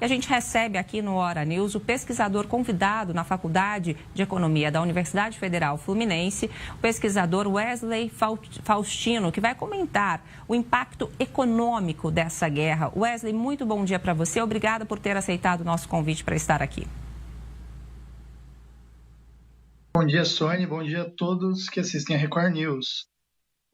a gente recebe aqui no Hora News o pesquisador convidado na Faculdade de Economia da Universidade Federal Fluminense, o pesquisador Wesley Faustino, que vai comentar o impacto econômico dessa guerra. Wesley, muito bom dia para você. Obrigada por ter aceitado o nosso convite para estar aqui. Bom dia, Sônia. Bom dia a todos que assistem a Record News.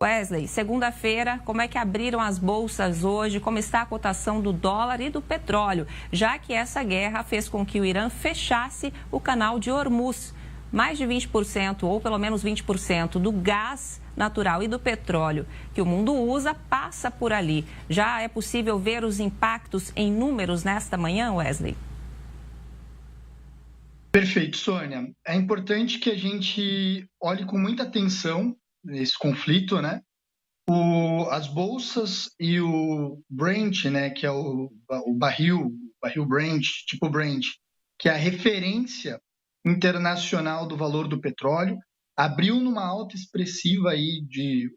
Wesley, segunda-feira, como é que abriram as bolsas hoje? Como está a cotação do dólar e do petróleo? Já que essa guerra fez com que o Irã fechasse o canal de Hormuz. Mais de 20%, ou pelo menos 20% do gás natural e do petróleo que o mundo usa passa por ali. Já é possível ver os impactos em números nesta manhã, Wesley? Perfeito, Sônia. É importante que a gente olhe com muita atenção esse conflito, né? As bolsas e o Brent, né, que é o barril Brent, tipo Brent, que é a referência internacional do valor do petróleo, abriu numa alta expressiva aí de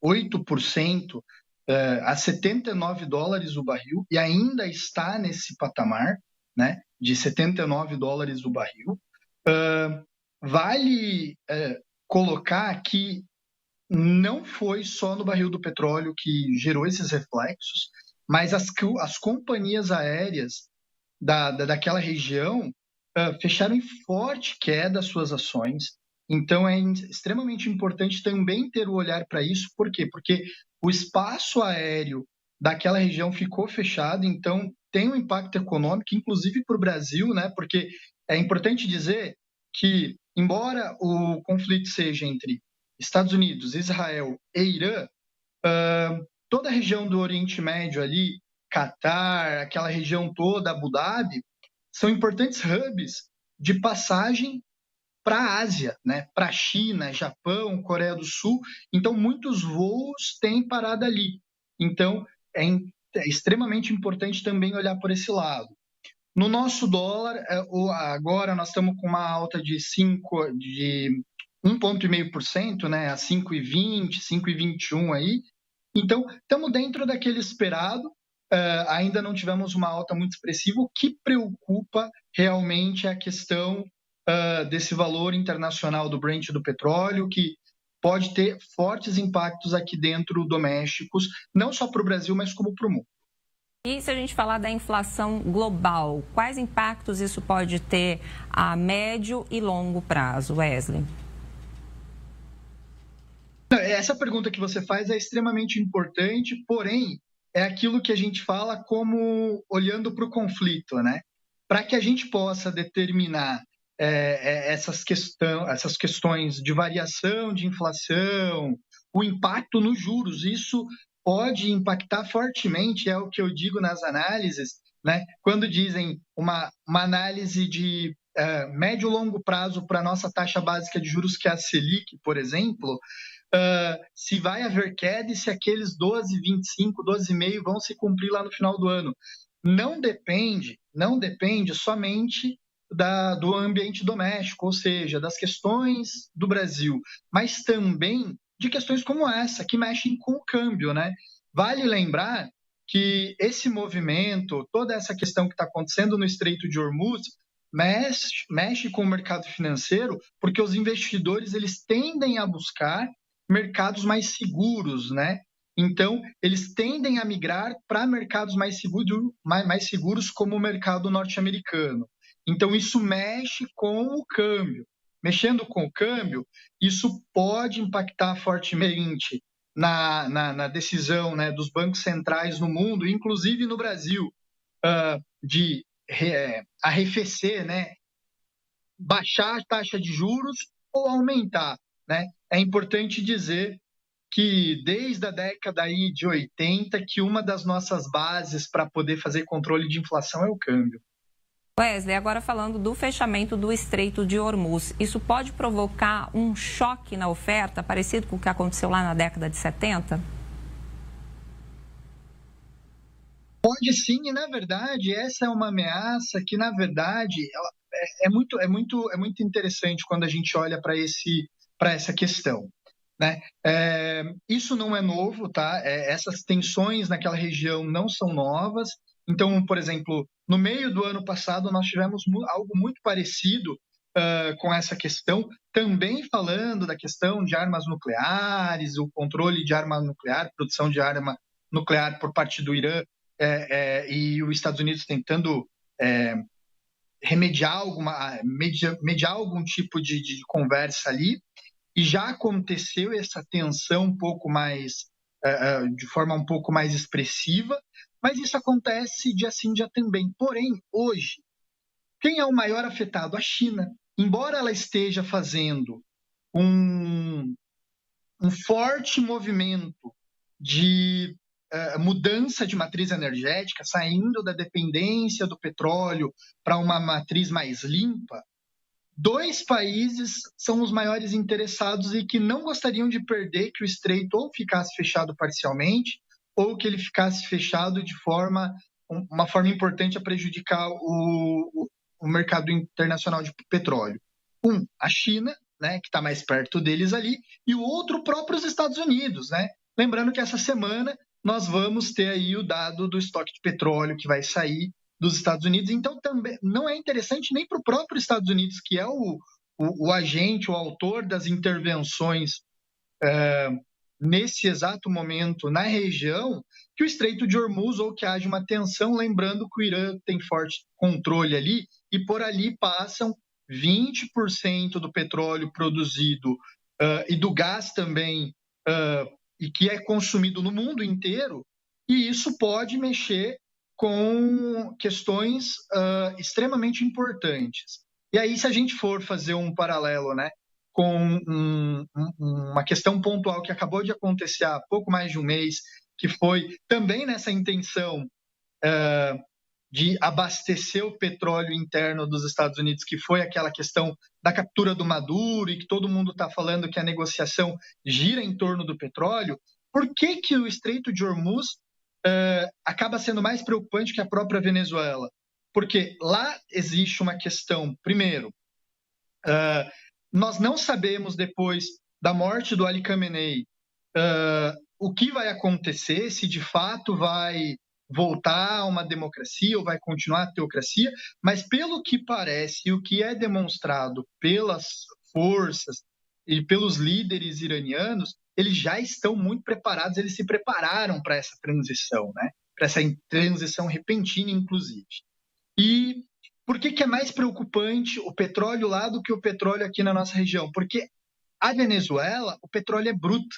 8% a $79 o barril e ainda está nesse patamar, né, de $79 o barril. Vale colocar que não foi só no barril do petróleo que gerou esses reflexos, mas as companhias aéreas daquela região fecharam em forte queda as suas ações. Então, é extremamente importante também ter o olhar para isso. Por quê? Porque o espaço aéreo daquela região ficou fechado, então tem um impacto econômico, inclusive para o Brasil, né? Porque é importante dizer que, embora o conflito seja entre Estados Unidos, Israel e Irã, toda a região do Oriente Médio ali, Catar, aquela região toda, Abu Dhabi, são importantes hubs de passagem para a Ásia, né? Para a China, Japão, Coreia do Sul. Então, muitos voos têm parada ali. Então, é extremamente importante também olhar por esse lado. No nosso dólar, agora nós estamos com uma alta de 1,5%, né, a 5,20, 5,21 aí. Então, estamos dentro daquele esperado. Ainda não tivemos uma alta muito expressiva. O que preocupa realmente é a questão desse valor internacional do Brent do petróleo, que pode ter fortes impactos aqui dentro domésticos, não só para o Brasil, mas como para o mundo. E se a gente falar da inflação global, quais impactos isso pode ter a médio e longo prazo, Wesley? Essa pergunta que você faz é extremamente importante, porém, é aquilo que a gente fala como olhando para o conflito, né? Para que a gente possa determinar essas questões de variação, de inflação, o impacto nos juros, isso pode impactar fortemente, é o que eu digo nas análises, né? Quando dizem uma análise de médio e longo prazo para a nossa taxa básica de juros, que é a Selic, por exemplo, se vai haver queda e se aqueles 12,25, 12,5 vão se cumprir lá no final do ano. Não depende somente do ambiente doméstico, ou seja, das questões do Brasil, mas também de questões como essa, que mexem com o câmbio, né? Vale lembrar que esse movimento, toda essa questão que está acontecendo no Estreito de Hormuz, mexe com o mercado financeiro, porque os investidores eles tendem a buscar mercados mais seguros, né? Então, eles tendem a migrar para mercados mais seguros, como o mercado norte-americano. Então, isso mexe com o câmbio. Mexendo com o câmbio, isso pode impactar fortemente na decisão, né, dos bancos centrais no mundo, inclusive no Brasil, de arrefecer, né, baixar a taxa de juros ou aumentar, né? É importante dizer que desde a década aí de 80, que uma das nossas bases para poder fazer controle de inflação é o câmbio. Wesley, agora falando do fechamento do Estreito de Hormuz, isso pode provocar um choque na oferta, parecido com o que aconteceu lá na década de 70? Pode sim, e na verdade essa é uma ameaça que na verdade é muito interessante quando a gente olha para essa questão, né? Isso não é novo, tá? Essas tensões naquela região não são novas. Então, por exemplo, no meio do ano passado, nós tivemos algo muito parecido com essa questão, também falando da questão de armas nucleares, o controle de arma nuclear, produção de arma nuclear por parte do Irã, e os Estados Unidos tentando mediar algum tipo de conversa ali, e já aconteceu essa tensão um pouco mais, de forma um pouco mais expressiva, mas isso acontece dia sim, dia também. Porém, hoje, quem é o maior afetado? A China. Embora ela esteja fazendo um forte movimento de mudança de matriz energética, saindo da dependência do petróleo para uma matriz mais limpa, 2 países são os maiores interessados e que não gostariam de perder que o estreito ou ficasse fechado parcialmente ou que ele ficasse fechado de uma forma importante a prejudicar o mercado internacional de petróleo. A China, né, que está mais perto deles ali, e o outro, próprio os Estados Unidos, né? Lembrando que essa semana nós vamos ter aí o dado do estoque de petróleo que vai sair dos Estados Unidos. Então, também não é interessante nem para o próprio Estados Unidos, que é o agente, o autor das intervenções nesse exato momento na região, que o Estreito de Hormuz ou que haja uma tensão, lembrando que o Irã tem forte controle ali, e por ali passam 20% do petróleo produzido e do gás também, e que é consumido no mundo inteiro, e isso pode mexer com questões extremamente importantes. E aí, se a gente for fazer um paralelo, né, com uma questão pontual que acabou de acontecer há pouco mais de um mês, que foi também nessa intenção de abastecer o petróleo interno dos Estados Unidos, que foi aquela questão da captura do Maduro, e que todo mundo está falando que a negociação gira em torno do petróleo. Por que o Estreito de Hormuz acaba sendo mais preocupante que a própria Venezuela? Porque lá existe uma questão, primeiro, nós não sabemos depois da morte do Ali Khamenei o que vai acontecer, se de fato vai voltar a uma democracia ou vai continuar a teocracia, mas pelo que parece, o que é demonstrado pelas forças e pelos líderes iranianos, eles já estão muito preparados, eles se prepararam para essa transição, né? Para essa transição repentina, inclusive. E por que é mais preocupante o petróleo lá do que o petróleo aqui na nossa região? Porque a Venezuela, o petróleo é bruto.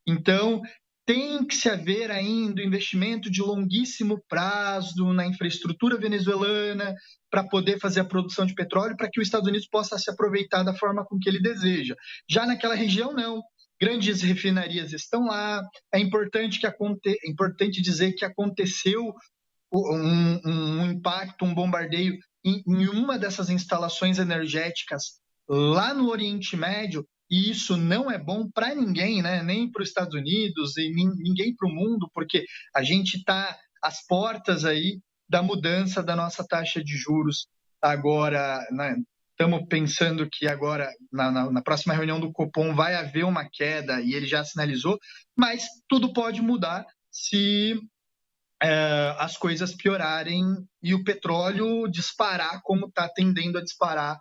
Então, tem que se haver ainda investimento de longuíssimo prazo na infraestrutura venezuelana para poder fazer a produção de petróleo, para que os Estados Unidos possa se aproveitar da forma com que ele deseja. Já naquela região, não. Grandes refinarias estão lá. É importante dizer que aconteceu um impacto, um bombardeio em uma dessas instalações energéticas lá no Oriente Médio, e isso não é bom para ninguém, né? Nem para os Estados Unidos e ninguém para o mundo, porque a gente está às portas aí da mudança da nossa taxa de juros agora, né? Estamos pensando que agora, na próxima reunião do Copom, vai haver uma queda, e ele já sinalizou, mas tudo pode mudar se as coisas piorarem e o petróleo disparar como está tendendo a disparar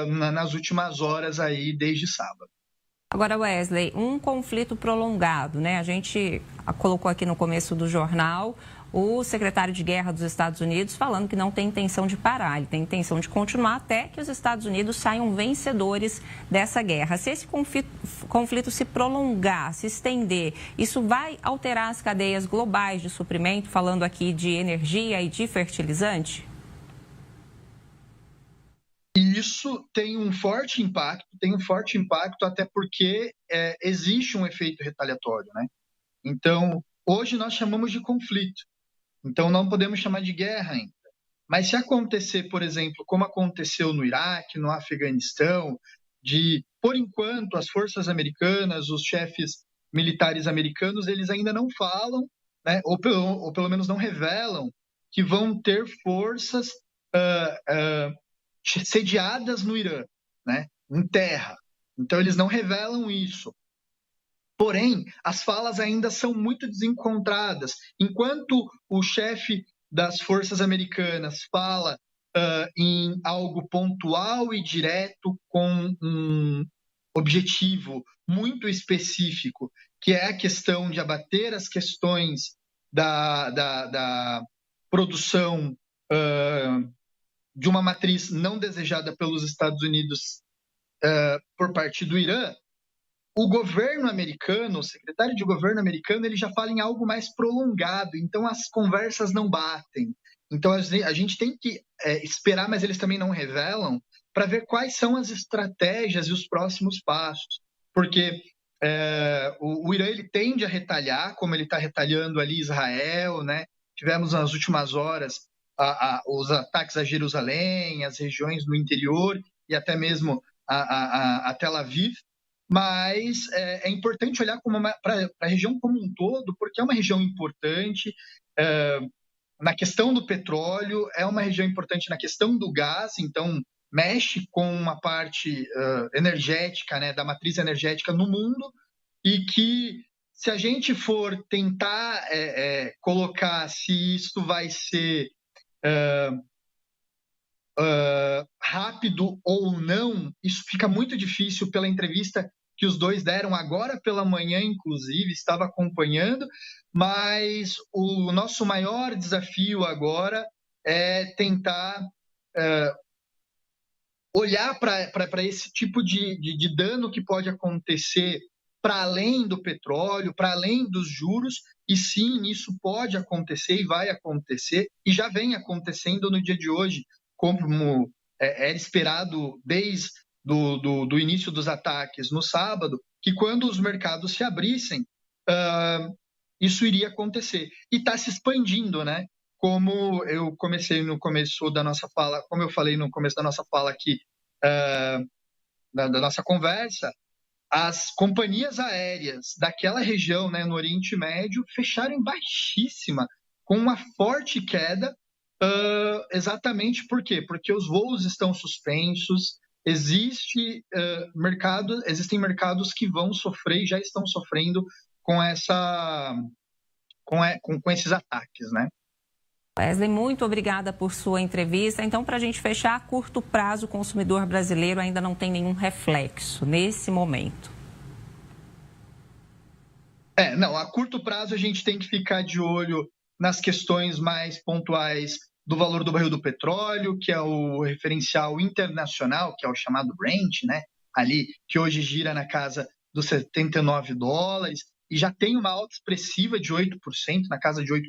nas últimas horas aí desde sábado. Agora, Wesley, um conflito prolongado, né? A gente colocou aqui no começo do jornal o secretário de Guerra dos Estados Unidos falando que não tem intenção de parar, ele tem intenção de continuar até que os Estados Unidos saiam vencedores dessa guerra. Se esse conflito se prolongar, se estender, isso vai alterar as cadeias globais de suprimento, falando aqui de energia e de fertilizante? Isso tem um forte impacto, até porque existe um efeito retaliatório, né? Então, hoje nós chamamos de conflito, então não podemos chamar de guerra ainda. Mas se acontecer, por exemplo, como aconteceu no Iraque, no Afeganistão, por enquanto, as forças americanas, os chefes militares americanos, eles ainda não falam, né, ou pelo menos não revelam, que vão ter forças sediadas no Irã, né, em terra. Então, eles não revelam isso. Porém, as falas ainda são muito desencontradas. Enquanto o chefe das forças americanas fala em algo pontual e direto com um objetivo muito específico, que é a questão de abater as questões da produção de uma matriz não desejada pelos Estados Unidos por parte do Irã, o governo americano, o secretário de governo americano, ele já fala em algo mais prolongado, então as conversas não batem. Então a gente tem que esperar, mas eles também não revelam, para ver quais são as estratégias e os próximos passos. Porque o Irã ele tende a retalhar, como ele está retalhando ali Israel, né? Tivemos nas últimas horas os ataques a Jerusalém, as regiões no interior e até mesmo a Tel Aviv. Mas é importante olhar para a região como um todo, porque é uma região importante na questão do petróleo, é uma região importante na questão do gás, então mexe com uma parte energética, né, da matriz energética no mundo, e que se a gente for tentar colocar se isso vai ser rápido ou não, isso fica muito difícil pela entrevista que os dois deram agora pela manhã, inclusive, estava acompanhando, mas o nosso maior desafio agora é tentar olhar para esse tipo de dano que pode acontecer para além do petróleo, para além dos juros, e sim, isso pode acontecer e vai acontecer, e já vem acontecendo no dia de hoje, como era esperado desde do início dos ataques no sábado, que quando os mercados se abrissem, isso iria acontecer. E está se expandindo, né? Como eu comecei no começo da nossa fala, como eu falei no começo da nossa fala aqui, da nossa conversa, as companhias aéreas daquela região, né, no Oriente Médio, fecharam em baixíssima, com uma forte queda, exatamente por quê? Porque os voos estão suspensos, existem mercados que vão sofrer e já estão sofrendo com esses ataques, né? Wesley, muito obrigada por sua entrevista. Então, para a gente fechar, a curto prazo, o consumidor brasileiro ainda não tem nenhum reflexo nesse momento. Não, a curto prazo a gente tem que ficar de olho nas questões mais pontuais do valor do barril do petróleo, que é o referencial internacional, que é o chamado Brent, né? Ali, que hoje gira na casa dos $79, e já tem uma alta expressiva de 8%, na casa de 8%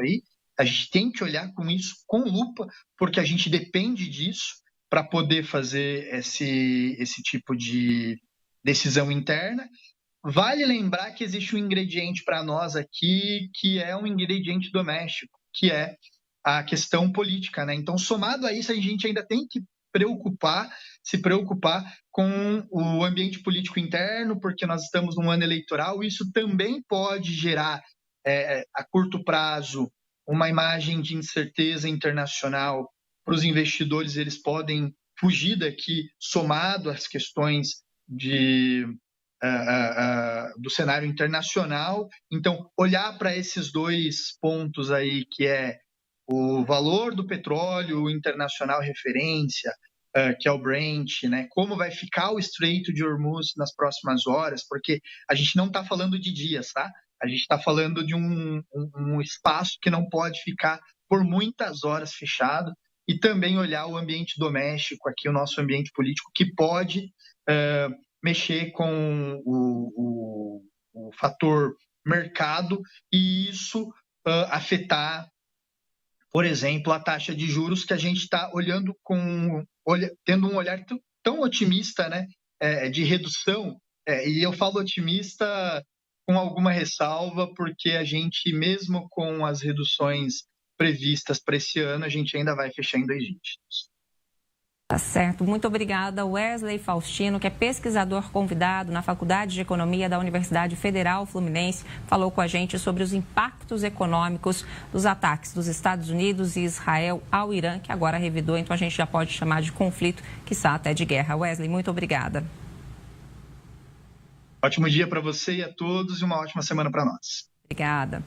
aí. A gente tem que olhar com isso com lupa, porque a gente depende disso para poder fazer esse tipo de decisão interna. Vale lembrar que existe um ingrediente para nós aqui, que é um ingrediente doméstico, que é a questão política, né? Então, somado a isso, a gente ainda tem que se preocupar com o ambiente político interno, porque nós estamos num ano eleitoral. Isso também pode gerar, a curto prazo, uma imagem de incerteza internacional para os investidores. Eles podem fugir daqui, somado às questões do cenário internacional. Então, olhar para esses dois pontos aí, que é o valor do petróleo internacional referência, que é o Brent, né? Como vai ficar o Estreito de Hormuz nas próximas horas, porque a gente não está falando de dias, tá? A gente está falando de um espaço que não pode ficar por muitas horas fechado, e também olhar o ambiente doméstico aqui, o nosso ambiente político, que pode mexer com o fator mercado, e isso afetar, por exemplo, a taxa de juros, que a gente está olhando tendo um olhar tão otimista, né, de redução, e eu falo otimista com alguma ressalva, porque a gente, mesmo com as reduções previstas para esse ano, a gente ainda vai fechar em 2 dígitos. Tá certo. Muito obrigada, Wesley Faustino, que é pesquisador convidado na Faculdade de Economia da Universidade Federal Fluminense, falou com a gente sobre os impactos econômicos dos ataques dos Estados Unidos e Israel ao Irã, que agora revidou, então a gente já pode chamar de conflito, quiçá até de guerra. Wesley, muito obrigada. Ótimo dia para você e a todos, e uma ótima semana para nós. Obrigada.